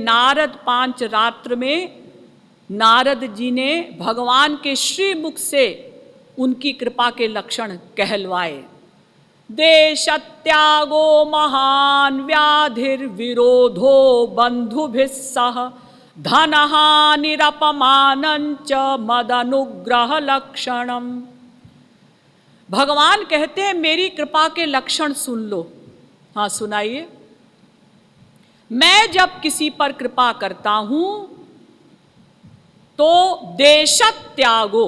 नारद पांच रात्र में नारद जी ने भगवान के श्रीमुख से उनकी कृपा के लक्षण कहलवाए। देशत्यागो महान व्याधिर्विरोधो बंधुभिः सह धनहानिरपमानंच मदनुग्रह लक्षणम। भगवान कहते हैं मेरी कृपा के लक्षण सुन लो। हाँ सुनाइए। मैं जब किसी पर कृपा करता हूं तो देशत्यागो,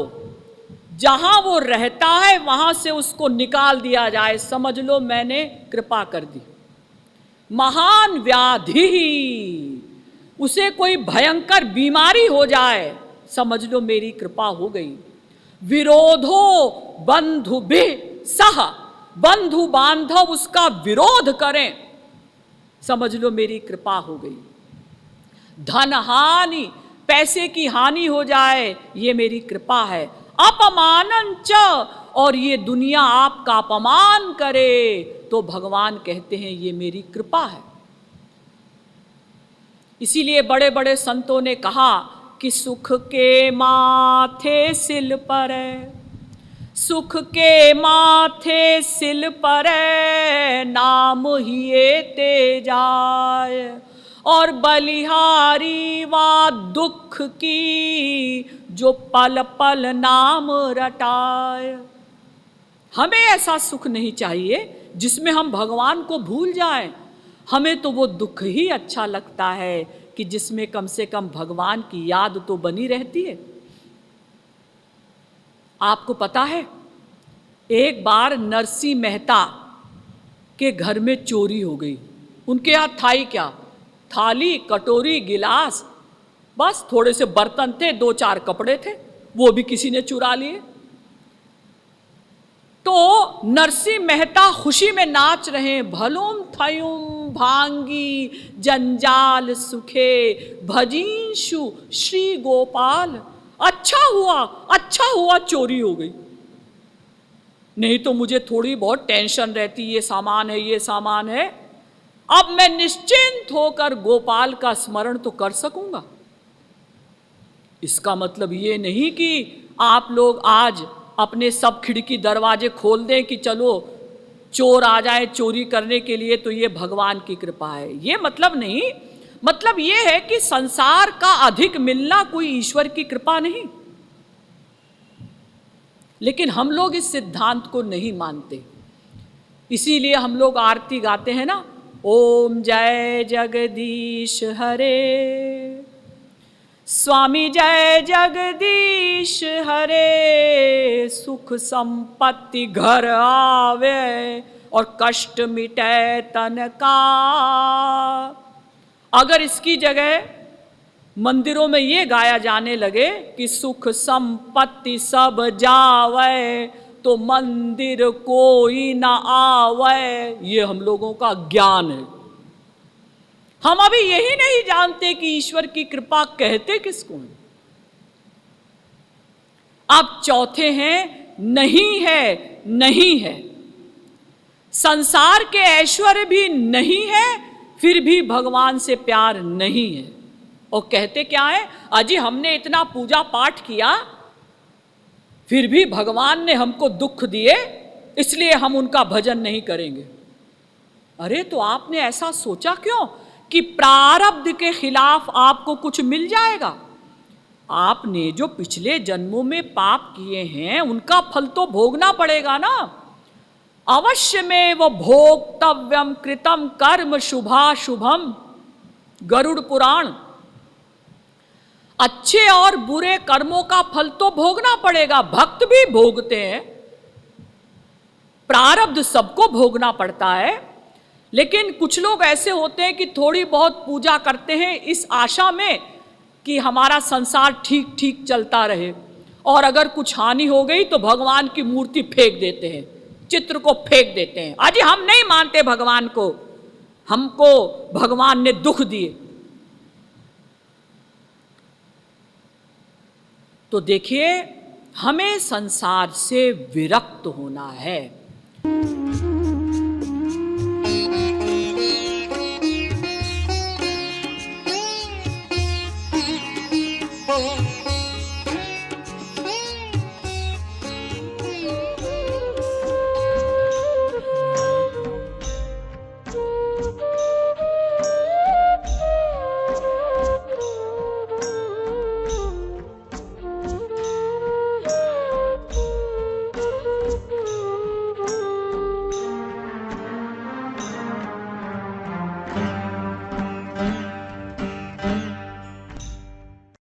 जहां वो रहता है वहां से उसको निकाल दिया जाए, समझ लो मैंने कृपा कर दी। महान व्याधि, उसे कोई भयंकर बीमारी हो जाए, समझ लो मेरी कृपा हो गई। विरोधो बंधु भी सह, बंधु बांधव उसका विरोध करें, समझ लो मेरी कृपा हो गई। धन हानि, पैसे की हानि हो जाए, ये मेरी कृपा है। अपमानंच, और ये दुनिया आपका अपमान करे तो भगवान कहते हैं ये मेरी कृपा है। इसीलिए बड़े बड़े संतों ने कहा कि सुख के माथे सिल पर, सुख के माथे सिल पर नाम ही ते जाए, और बलिहारी वा दुख की जो पल पल नाम रटाए। हमें ऐसा सुख नहीं चाहिए जिसमें हम भगवान को भूल जाएं। हमें तो वो दुख ही अच्छा लगता है कि जिसमें कम से कम भगवान की याद तो बनी रहती है। आपको पता है, एक बार नरसिंह मेहता के घर में चोरी हो गई। उनके यहाँ था ही क्या, थाली कटोरी गिलास, बस थोड़े से बर्तन थे, दो चार कपड़े थे, वो भी किसी ने चुरा लिए। तो नरसिंह मेहता खुशी में नाच रहे हैं, भलुम थयुम भांगी जंजाल सुखे भजींशु श्री गोपाल। अच्छा हुआ चोरी हो गई, नहीं तो मुझे थोड़ी बहुत टेंशन रहती, ये सामान है ये सामान है। अब मैं निश्चिंत होकर गोपाल का स्मरण तो कर सकूंगा। इसका मतलब ये नहीं कि आप लोग आज अपने सब खिड़की दरवाजे खोल दें कि चलो चोर आ जाए चोरी करने के लिए तो ये भगवान की कृपा है, ये मतलब नहीं। मतलब ये है कि संसार का अधिक मिलना कोई ईश्वर की कृपा नहीं। लेकिन हम लोग इस सिद्धांत को नहीं मानते, इसीलिए हम लोग आरती गाते हैं ना, ओम जय जगदीश हरे, स्वामी जय जगदीश हरे, सुख संपत्ति घर आवे और कष्ट मिटे तन का। अगर इसकी जगह मंदिरों में ये गाया जाने लगे कि सुख संपत्ति सब जावे तो मंदिर कोई ना आवे, ये हम लोगों का ज्ञान है। हम अभी यही नहीं जानते कि ईश्वर की कृपा कहते किसको हैं। अब चौथे हैं नहीं है। संसार के ऐश्वर्य भी नहीं है, फिर भी भगवान से प्यार नहीं है। और कहते क्या है, अजी हमने इतना पूजा पाठ किया फिर भी भगवान ने हमको दुख दिए, इसलिए हम उनका भजन नहीं करेंगे। अरे तो आपने ऐसा सोचा क्यों कि प्रारब्ध के खिलाफ आपको कुछ मिल जाएगा? आपने जो पिछले जन्मों में पाप किए हैं उनका फल तो भोगना पड़ेगा ना। अवश्य में वो भोक्तव्यम कृतम कर्म शुभाशुभम, गरुड़ पुराण। अच्छे और बुरे कर्मों का फल तो भोगना पड़ेगा, भक्त भी भोगते हैं, प्रारब्ध सबको भोगना पड़ता है। लेकिन कुछ लोग ऐसे होते हैं कि थोड़ी बहुत पूजा करते हैं इस आशा में कि हमारा संसार ठीक ठीक चलता रहे, और अगर कुछ हानि हो गई तो भगवान की मूर्ति फेंक देते हैं, चित्र को फेंक देते हैं। अजी हम नहीं मानते भगवान को, हमको भगवान ने दुख दिए। तो देखिए, हमें संसार से विरक्त होना है। को